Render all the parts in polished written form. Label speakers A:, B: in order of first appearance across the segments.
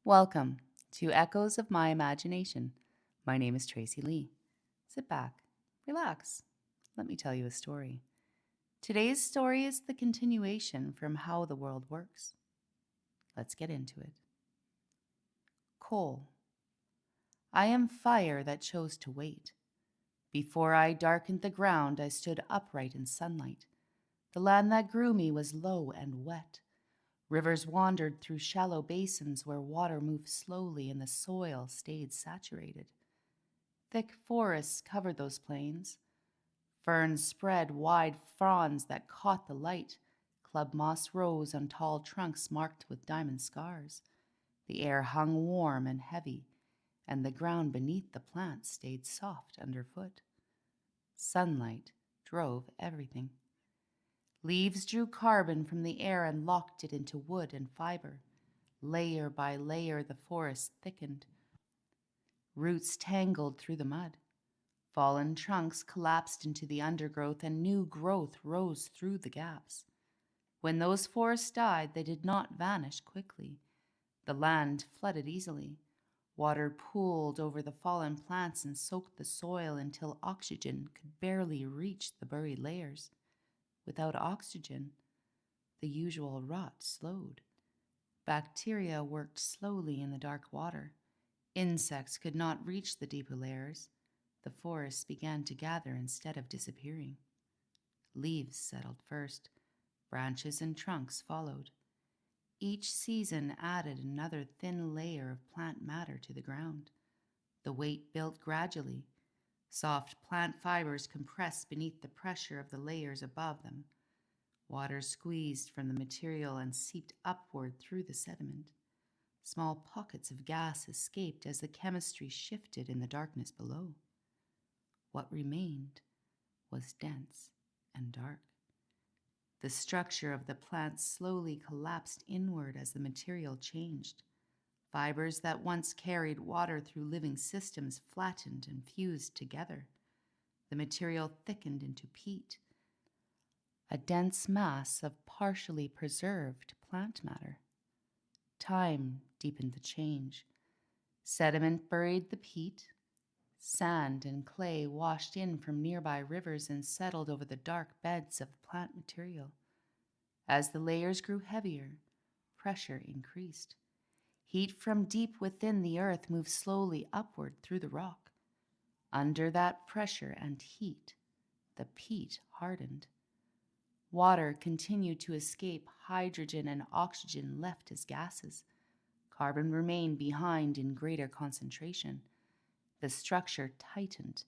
A: Welcome to Echoes of My Imagination. My name is Tracy Lee. Sit back, relax. Let me tell you a story. Today's story is the continuation from How the World Works. Let's get into it. Coal. I am fire that chose to wait. Before I darkened the ground, I stood upright in sunlight. The land that grew me was low and wet. Rivers wandered through shallow basins where water moved slowly and the soil stayed saturated. Thick forests covered those plains. Ferns spread wide fronds that caught the light. Club moss rose on tall trunks marked with diamond scars. The air hung warm and heavy, and the ground beneath the plants stayed soft underfoot. Sunlight drove everything. Leaves drew carbon from the air and locked it into wood and fiber. Layer by layer, the forest thickened. Roots tangled through the mud. Fallen trunks collapsed into the undergrowth, and new growth rose through the gaps. When those forests died, they did not vanish quickly. The land flooded easily. Water pooled over the fallen plants and soaked the soil until oxygen could barely reach the buried layers. Without oxygen, the usual rot slowed. Bacteria worked slowly in the dark water. Insects could not reach the deeper layers. The forests began to gather instead of disappearing. Leaves settled first. Branches and trunks followed. Each season added another thin layer of plant matter to the ground. The weight built gradually. Soft plant fibers compressed beneath the pressure of the layers above them. Water squeezed from the material and seeped upward through the sediment. Small pockets of gas escaped as the chemistry shifted in the darkness below. What remained was dense and dark. The structure of the plant slowly collapsed inward as the material changed. Fibers that once carried water through living systems flattened and fused together. The material thickened into peat, a dense mass of partially preserved plant matter. Time deepened the change. Sediment buried the peat. Sand and clay washed in from nearby rivers and settled over the dark beds of the plant material. As the layers grew heavier, pressure increased. Heat from deep within the earth moved slowly upward through the rock. Under that pressure and heat, the peat hardened. Water continued to escape. Hydrogen and oxygen left as gases. Carbon remained behind in greater concentration. The structure tightened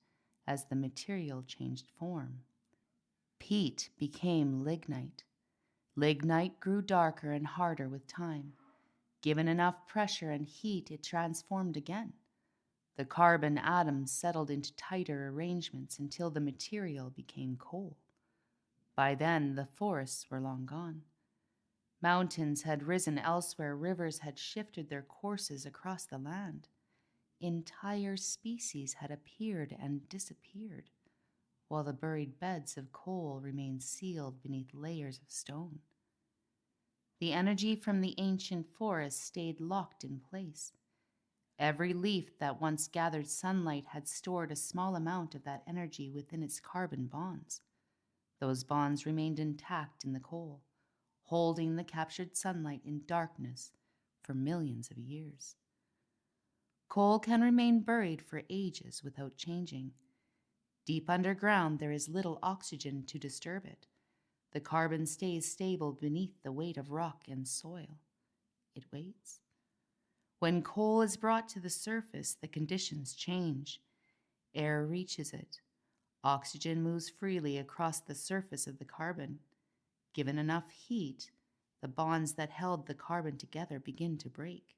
A: as the material changed form. Peat became lignite. Lignite grew darker and harder with time. Given enough pressure and heat, it transformed again. The carbon atoms settled into tighter arrangements until the material became coal. By then, the forests were long gone. Mountains had risen elsewhere. Rivers had shifted their courses across the land. Entire species had appeared and disappeared, while the buried beds of coal remained sealed beneath layers of stone. The energy from the ancient forest stayed locked in place. Every leaf that once gathered sunlight had stored a small amount of that energy within its carbon bonds. Those bonds remained intact in the coal, holding the captured sunlight in darkness for millions of years. Coal can remain buried for ages without changing. Deep underground, there is little oxygen to disturb it. The carbon stays stable beneath the weight of rock and soil. It waits. When coal is brought to the surface, the conditions change. Air reaches it. Oxygen moves freely across the surface of the carbon. Given enough heat, the bonds that held the carbon together begin to break.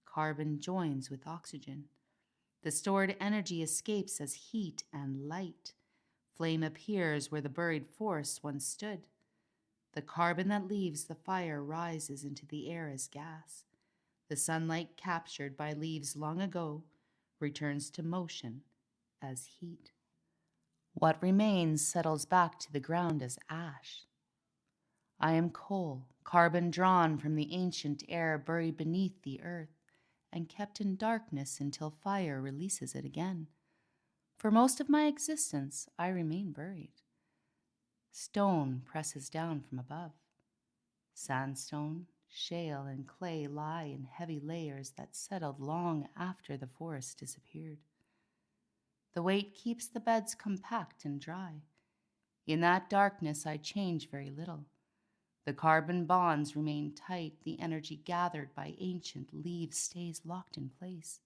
A: Carbon joins with oxygen. The stored energy escapes as heat and light. Flame appears where the buried forest once stood. The carbon that leaves the fire rises into the air as gas. The sunlight captured by leaves long ago returns to motion as heat. What remains settles back to the ground as ash. I am coal, carbon drawn from the ancient air buried beneath the earth. and kept in darkness until fire releases it again. For most of my existence, I remain buried. Stone presses down from above. Sandstone, shale, and clay lie in heavy layers that settled long after the forest disappeared. The weight keeps the beds compact and dry. In that darkness, I change very little. The carbon bonds remain tight. The energy gathered by ancient leaves stays locked in place.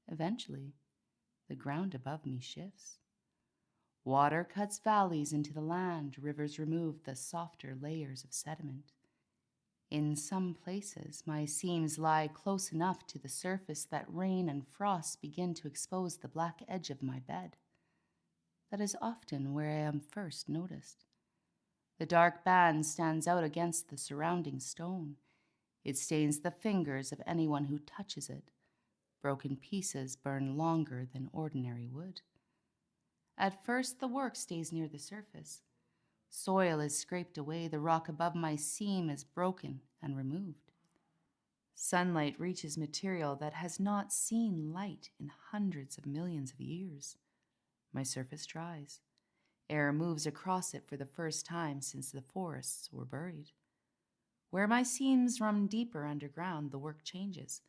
A: Eventually, the ground above me shifts. Water cuts valleys into the land. Rivers remove the softer layers of sediment. In some places, my seams lie close enough to the surface that rain and frost begin to expose the black edge of my bed. That is often where I am first noticed. The dark band stands out against the surrounding stone. It stains the fingers of anyone who touches it. Broken pieces burn longer than ordinary wood. At first, the work stays near the surface. Soil is scraped away. The rock above my seam is broken and removed. Sunlight reaches material that has not seen light in hundreds of millions of years. My surface dries. Air moves across it for the first time since the forests were buried. Where my seams run deeper underground, the work changes.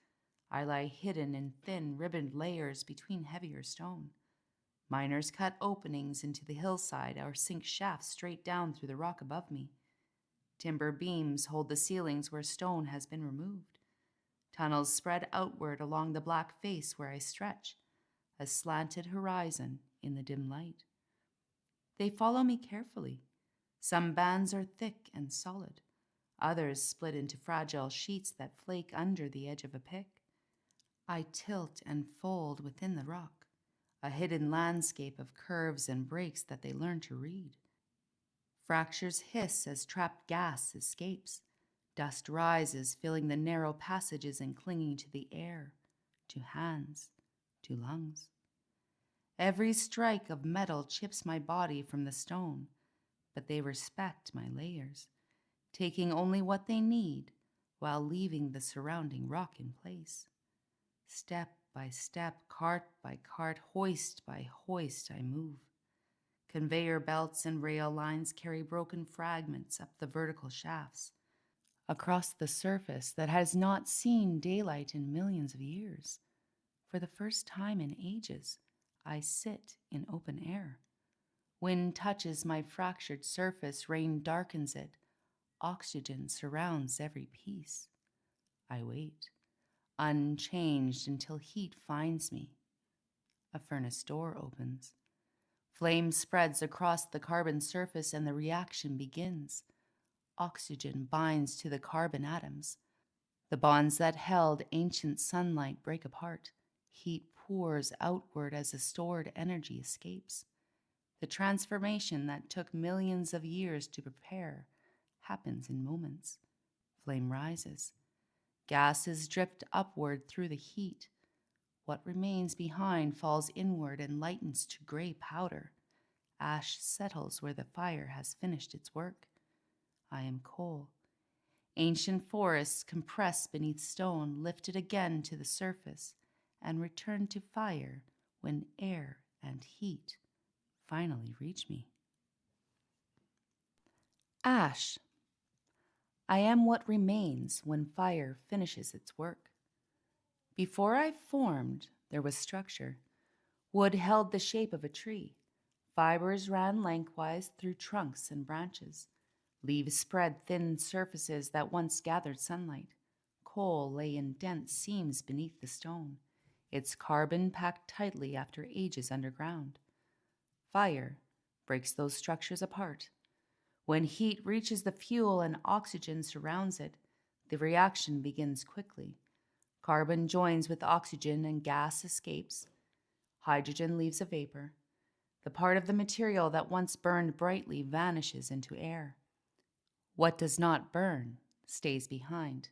A: I lie hidden in thin, ribboned layers between heavier stone. Miners cut openings into the hillside or sink shafts straight down through the rock above me. Timber beams hold the ceilings where stone has been removed. Tunnels spread outward along the black face where I stretch, a slanted horizon in the dim light. They follow me carefully. Some bands are thick and solid. Others split into fragile sheets that flake under the edge of a pick. I tilt and fold within the rock, a hidden landscape of curves and breaks that they learn to read. Fractures hiss as trapped gas escapes. Dust rises, filling the narrow passages and clinging to the air, to hands, to lungs. Every strike of metal chips my body from the stone, but they respect my layers, taking only what they need while leaving the surrounding rock in place. Step by step, cart by cart, hoist by hoist, I move. Conveyor belts and rail lines carry broken fragments up the vertical shafts, across the surface that has not seen daylight in millions of years. For the first time in ages, I sit in open air. Wind touches my fractured surface, rain darkens it. Oxygen surrounds every piece. I wait, unchanged until heat finds me. A furnace door opens. Flame spreads across the carbon surface and the reaction begins. Oxygen binds to the carbon atoms. The bonds that held ancient sunlight break apart. Heat pours outward as the stored energy escapes. The transformation that took millions of years to prepare happens in moments. Flame rises. Gases drift upward through the heat. What remains behind falls inward and lightens to gray powder. Ash settles where the fire has finished its work. I am coal. Ancient forests compressed beneath stone, lifted again to the surface, and return to fire when air and heat finally reach me. Ash. I am what remains when fire finishes its work. Before I formed, there was structure. Wood held the shape of a tree. Fibers ran lengthwise through trunks and branches. Leaves spread thin surfaces that once gathered sunlight. Coal lay in dense seams beneath the stone, its carbon packed tightly after ages underground. Fire breaks those structures apart. When heat reaches the fuel and oxygen surrounds it, the reaction begins quickly. Carbon joins with oxygen and gas escapes. Hydrogen leaves a vapor. The part of the material that once burned brightly vanishes into air. What does not burn stays behind.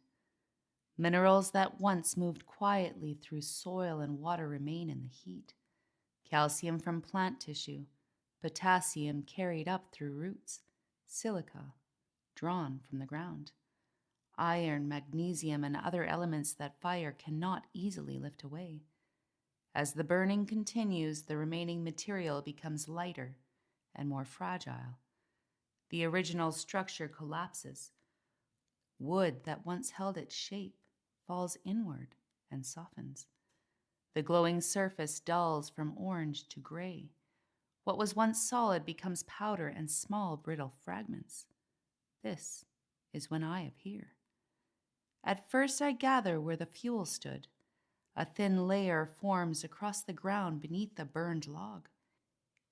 A: Minerals that once moved quietly through soil and water remain in the heat. Calcium from plant tissue, potassium carried up through roots, silica drawn from the ground. iron, magnesium, and other elements that fire cannot easily lift away. As the burning continues, the remaining material becomes lighter and more fragile. The original structure collapses. Wood that once held its shape falls inward and softens. The glowing surface dulls from orange to gray. What was once solid becomes powder and small, brittle fragments. This is when I appear. At first I gather where the fuel stood. A thin layer forms across the ground beneath the burned log.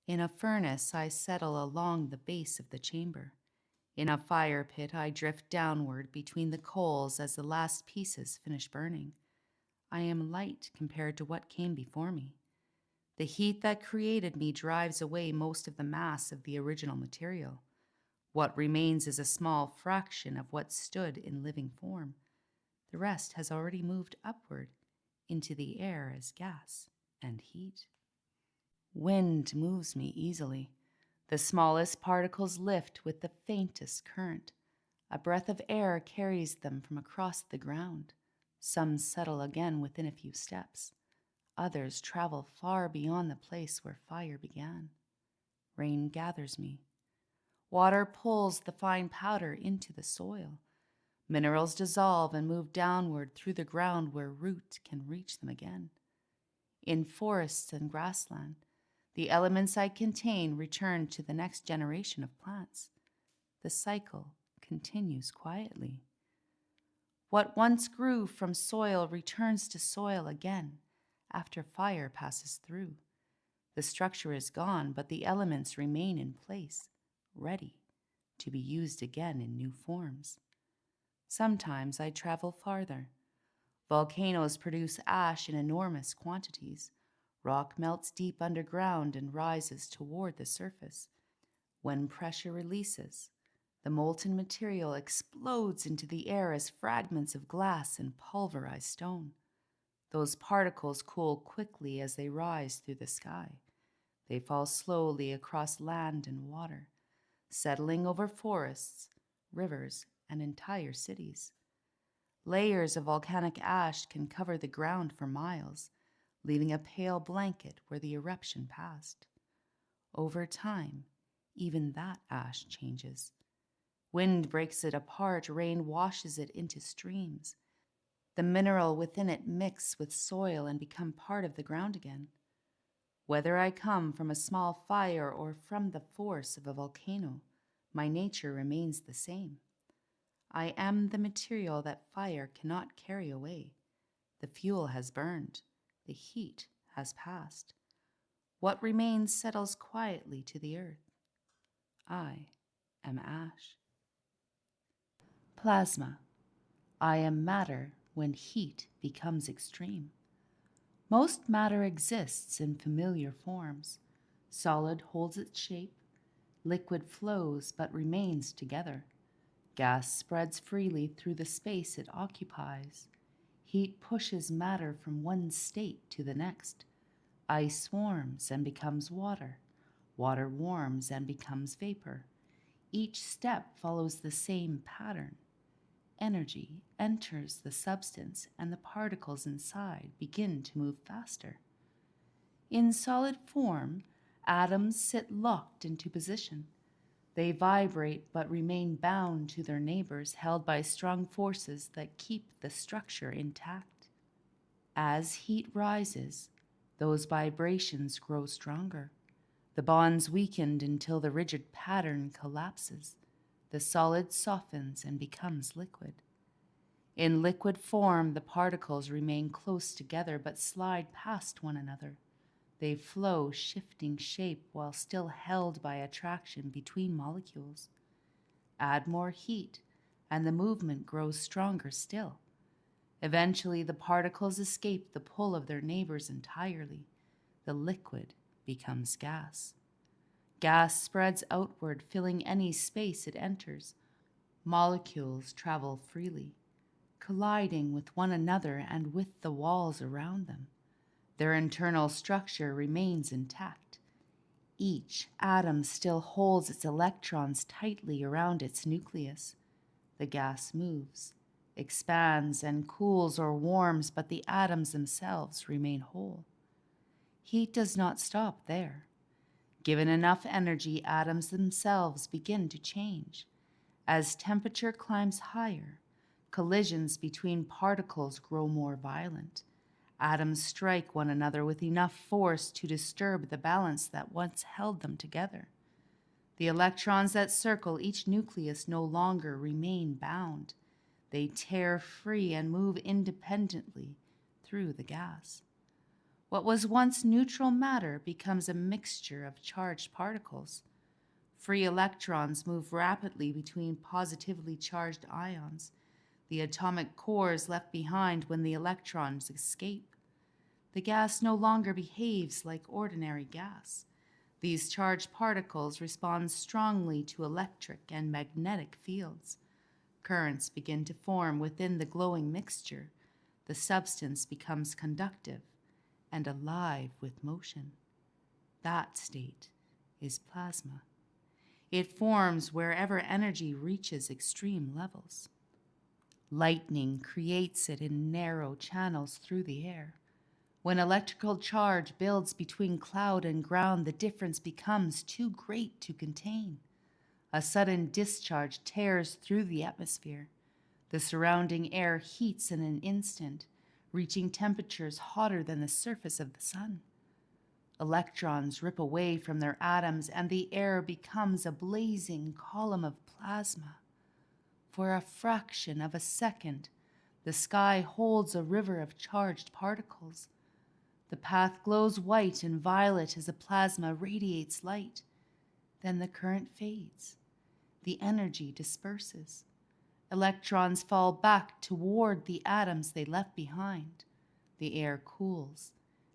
A: In a furnace I settle along the base of the chamber. In a fire pit I drift downward between the coals as the last pieces finish burning. I am light compared to what came before me. The heat that created me drives away most of the mass of the original material. What remains is a small fraction of what stood in living form. The rest has already moved upward into the air as gas and heat. Wind moves me easily. The smallest particles lift with the faintest current. A breath of air carries them from across the ground. Some settle again within a few steps. Others travel far beyond the place where fire began. Rain gathers me. Water pulls the fine powder into the soil. Minerals dissolve and move downward through the ground where root can reach them again. In forests and grassland, the elements I contain return to the next generation of plants. The cycle continues quietly. What once grew from soil returns to soil again after fire passes through. The structure is gone, but the elements remain in place, ready to be used again in new forms. Sometimes I travel farther. Volcanoes produce ash in enormous quantities. Rock melts deep underground and rises toward the surface. When pressure releases, the molten material explodes into the air as fragments of glass and pulverized stone. Those particles cool quickly as they rise through the sky. They fall slowly across land and water, settling over forests, rivers, and entire cities. Layers of volcanic ash can cover the ground for miles, leaving a pale blanket where the eruption passed. Over time, even that ash changes. Wind breaks it apart, rain washes it into streams. The mineral within it mix with soil and become part of the ground again. Whether I come from a small fire or from the force of a volcano, my nature remains the same. I am the material that fire cannot carry away. The fuel has burned. The heat has passed. What remains settles quietly to the earth. I am ash. Plasma. I am matter when heat becomes extreme. Most matter exists in familiar forms. Solid holds its shape. Liquid flows but remains together. Gas spreads freely through the space it occupies. Heat pushes matter from one state to the next. Ice warms and becomes water. Water warms and becomes vapor. Each step follows the same pattern. Energy enters the substance and the particles inside begin to move faster. In solid form, atoms sit locked into position. They vibrate but remain bound to their neighbors, held by strong forces that keep the structure intact. As heat rises, those vibrations grow stronger. The bonds weakened until the rigid pattern collapses. The solid softens and becomes liquid. In liquid form, the particles remain close together but slide past one another. They flow, shifting shape while still held by attraction between molecules. Add more heat, and the movement grows stronger still. Eventually, the particles escape the pull of their neighbors entirely. The liquid becomes gas. Gas spreads outward, filling any space it enters. Molecules travel freely, colliding with one another and with the walls around them. Their internal structure remains intact. Each atom still holds its electrons tightly around its nucleus. The gas moves, expands and cools or warms, but the atoms themselves remain whole. Heat does not stop there. Given enough energy, atoms themselves begin to change. As temperature climbs higher, collisions between particles grow more violent. Atoms strike one another with enough force to disturb the balance that once held them together. The electrons that circle each nucleus no longer remain bound. They tear free and move independently through the gas. What was once neutral matter becomes a mixture of charged particles. Free electrons move rapidly between positively charged ions. The atomic core is left behind when the electrons escape. The gas no longer behaves like ordinary gas. These charged particles respond strongly to electric and magnetic fields. Currents begin to form within the glowing mixture. The substance becomes conductive and alive with motion. That state is plasma. It forms wherever energy reaches extreme levels. Lightning creates it in narrow channels through the air. When electrical charge builds between cloud and ground, the difference becomes too great to contain. A sudden discharge tears through the atmosphere. The surrounding air heats in an instant, reaching temperatures hotter than the surface of the sun. Electrons rip away from their atoms, and the air becomes a blazing column of plasma. For a fraction of a second, the sky holds a river of charged particles. The path glows white and violet as the plasma radiates light. Then the current fades. The energy disperses. Electrons fall back toward the atoms they left behind. The air cools,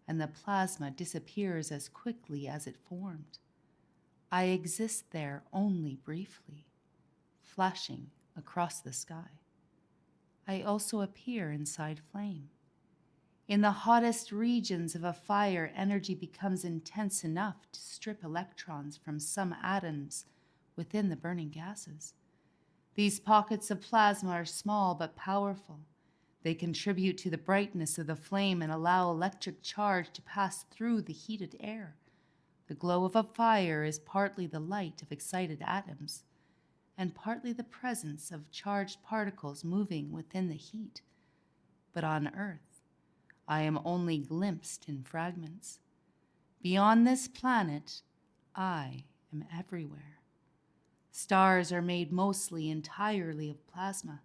A: and the plasma disappears as quickly as it formed. I exist there only briefly, flashing across the sky. I also appear inside flame. In the hottest regions of a fire, energy becomes intense enough to strip electrons from some atoms within the burning gases. These pockets of plasma are small but powerful. They contribute to the brightness of the flame and allow electric charge to pass through the heated air. The glow of a fire is partly the light of excited atoms, and partly the presence of charged particles moving within the heat. But on Earth, I am only glimpsed in fragments. Beyond this planet, I am everywhere. Stars are made mostly entirely of plasma.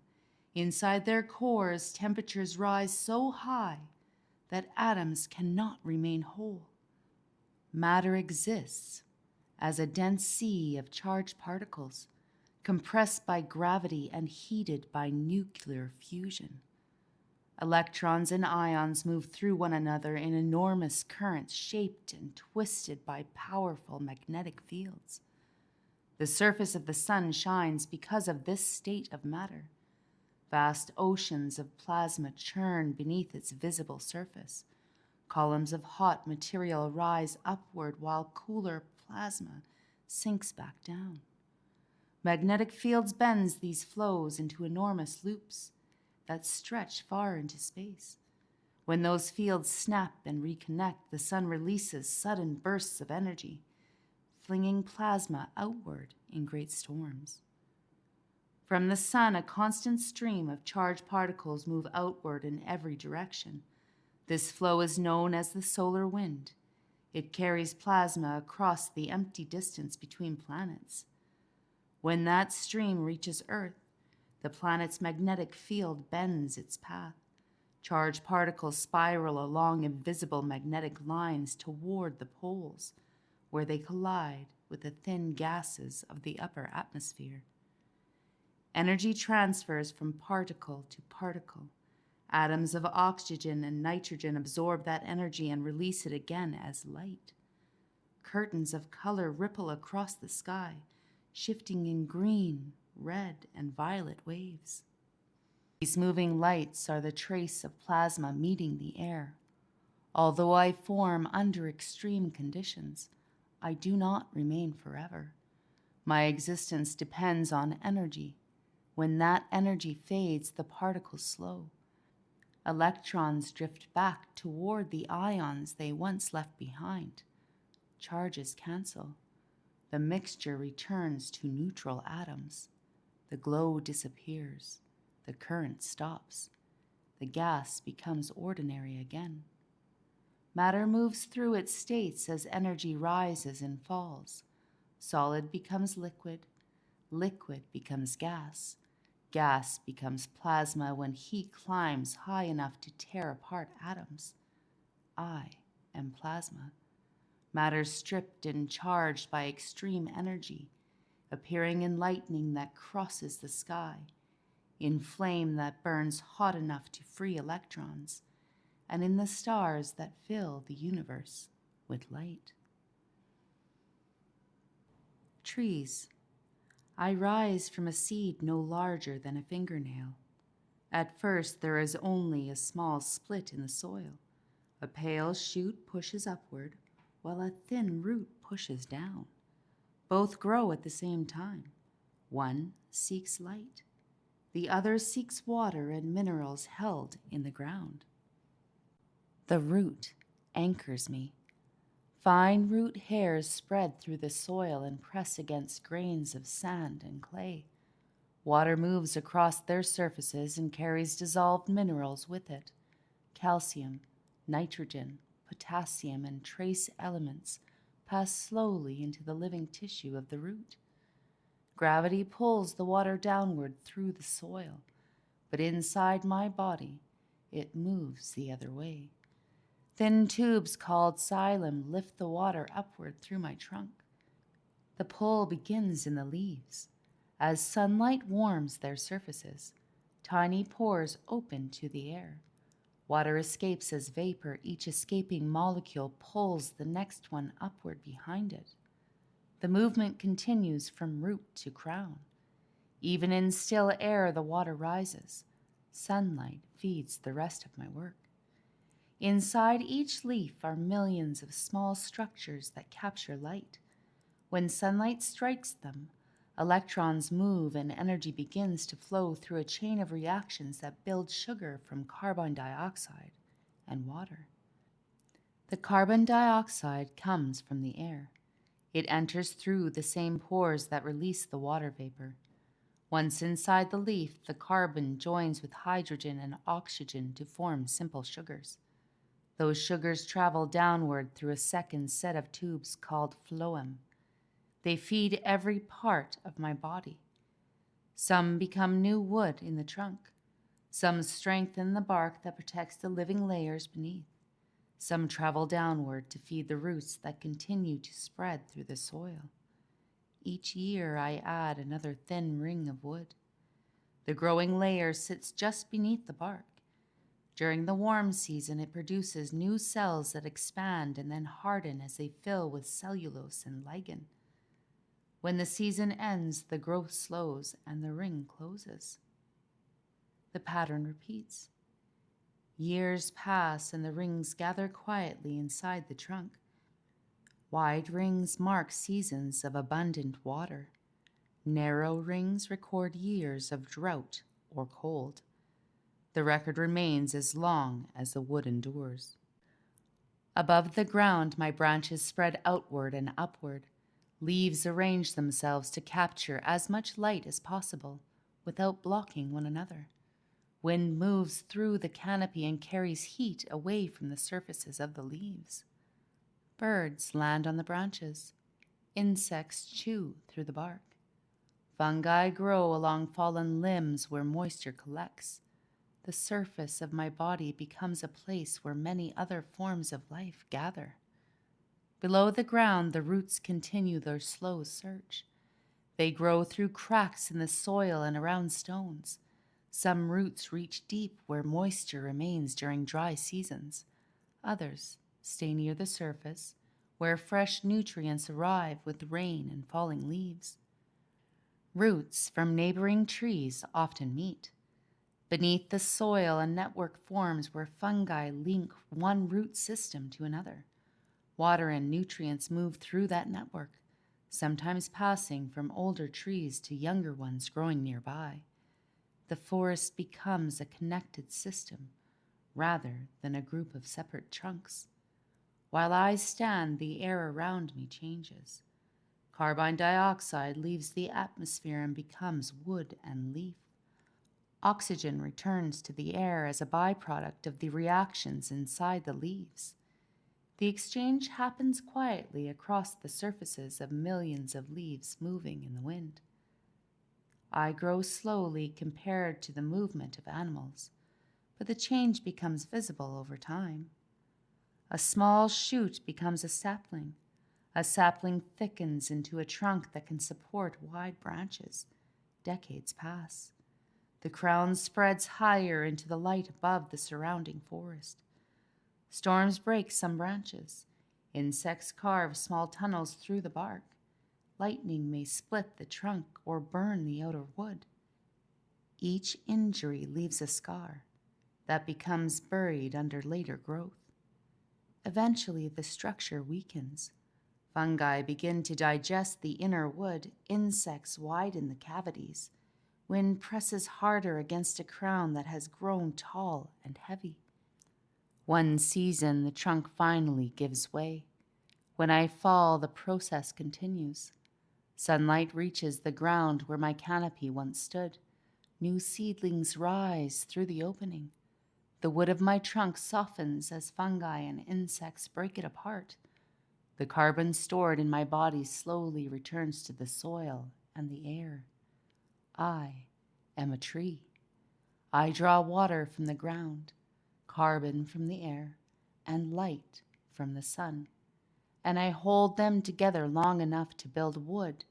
A: Inside their cores, temperatures rise so high that atoms cannot remain whole. Matter exists as a dense sea of charged particles, compressed by gravity and heated by nuclear fusion. Electrons and ions move through one another in enormous currents shaped and twisted by powerful magnetic fields. The surface of the sun shines because of this state of matter. Vast oceans of plasma churn beneath its visible surface. Columns of hot material rise upward while cooler plasma sinks back down. Magnetic fields bend these flows into enormous loops that stretch far into space. When those fields snap and reconnect, the sun releases sudden bursts of energy, flinging plasma outward in great storms. From the sun, a constant stream of charged particles move outward in every direction. This flow is known as the solar wind. It carries plasma across the empty distance between planets. When that stream reaches Earth, the planet's magnetic field bends its path. Charged particles spiral along invisible magnetic lines toward the poles, where they collide with the thin gases of the upper atmosphere. Energy transfers from particle to particle. Atoms of oxygen and nitrogen absorb that energy and release it again as light. Curtains of color ripple across the sky, shifting in green, red, and violet waves. These moving lights are the trace of plasma meeting the air. Although I form under extreme conditions, I do not remain forever. My existence depends on energy. When that energy fades, the particles slow. Electrons drift back toward the ions they once left behind. Charges cancel. The mixture returns to neutral atoms. The glow disappears. The current stops. The gas becomes ordinary again. Matter moves through its states as energy rises and falls. Solid becomes liquid. Liquid becomes gas. Gas becomes plasma when heat climbs high enough to tear apart atoms. I am plasma. Matter stripped and charged by extreme energy, appearing in lightning that crosses the sky, in flame that burns hot enough to free electrons, and in the stars that fill the universe with light. Trees. I rise from a seed no larger than a fingernail. At first, there is only a small split in the soil. A pale shoot pushes upward, while a thin root pushes down. Both grow at the same time. One seeks light. The other seeks water and minerals held in the ground. The root anchors me. Fine root hairs spread through the soil and press against grains of sand and clay. Water moves across their surfaces and carries dissolved minerals with it. Calcium, nitrogen, potassium, and trace elements pass slowly into the living tissue of the root. Gravity pulls the water downward through the soil, but inside my body, it moves the other way. Thin tubes called xylem lift the water upward through my trunk. The pull begins in the leaves. As sunlight warms their surfaces, tiny pores open to the air. Water escapes as vapor. Each escaping molecule pulls the next one upward behind it. The movement continues from root to crown. Even in still air, the water rises. Sunlight feeds the rest of my work. Inside each leaf are millions of small structures that capture light. When sunlight strikes them, electrons move and energy begins to flow through a chain of reactions that build sugar from carbon dioxide and water. The carbon dioxide comes from the air. It enters through the same pores that release the water vapor. Once inside the leaf, the carbon joins with hydrogen and oxygen to form simple sugars. Those sugars travel downward through a second set of tubes called phloem. They feed every part of my body. Some become new wood in the trunk. Some strengthen the bark that protects the living layers beneath. Some travel downward to feed the roots that continue to spread through the soil. Each year I add another thin ring of wood. The growing layer sits just beneath the bark. During the warm season, it produces new cells that expand and then harden as they fill with cellulose and lignin. When the season ends, the growth slows and the ring closes. The pattern repeats. Years pass and the rings gather quietly inside the trunk. Wide rings mark seasons of abundant water. Narrow rings record years of drought or cold. The record remains as long as the wood endures. Above the ground, my branches spread outward and upward. Leaves arrange themselves to capture as much light as possible without blocking one another. Wind moves through the canopy and carries heat away from the surfaces of the leaves. Birds land on the branches. Insects chew through the bark. Fungi grow along fallen limbs where moisture collects. The surface of my body becomes a place where many other forms of life gather. Below the ground, the roots continue their slow search. They grow through cracks in the soil and around stones. Some roots reach deep where moisture remains during dry seasons. Others stay near the surface, where fresh nutrients arrive with rain and falling leaves. Roots from neighboring trees often meet. Beneath the soil, a network forms where fungi link one root system to another. Water and nutrients move through that network, sometimes passing from older trees to younger ones growing nearby. The forest becomes a connected system rather than a group of separate trunks. While I stand, the air around me changes. Carbon dioxide leaves the atmosphere and becomes wood and leaf. Oxygen returns to the air as a byproduct of the reactions inside the leaves. The exchange happens quietly across the surfaces of millions of leaves moving in the wind. I grow slowly compared to the movement of animals, but the change becomes visible over time. A small shoot becomes a sapling. A sapling thickens into a trunk that can support wide branches. Decades pass. The crown spreads higher into the light above the surrounding forest. Storms break some branches. Insects carve small tunnels through the bark. Lightning may split the trunk or burn the outer wood. Each injury leaves a scar that becomes buried under later growth. Eventually, the structure weakens. Fungi begin to digest the inner wood. Insects widen the cavities. Wind presses harder against a crown that has grown tall and heavy. One season, the trunk finally gives way. When I fall, the process continues. Sunlight reaches the ground where my canopy once stood. New seedlings rise through the opening. The wood of my trunk softens as fungi and insects break it apart. The carbon stored in my body slowly returns to the soil and the air. I am a tree. I draw water from the ground, carbon from the air, and light from the sun, and I hold them together long enough to build wood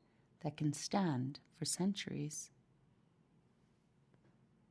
A: that can stand for centuries.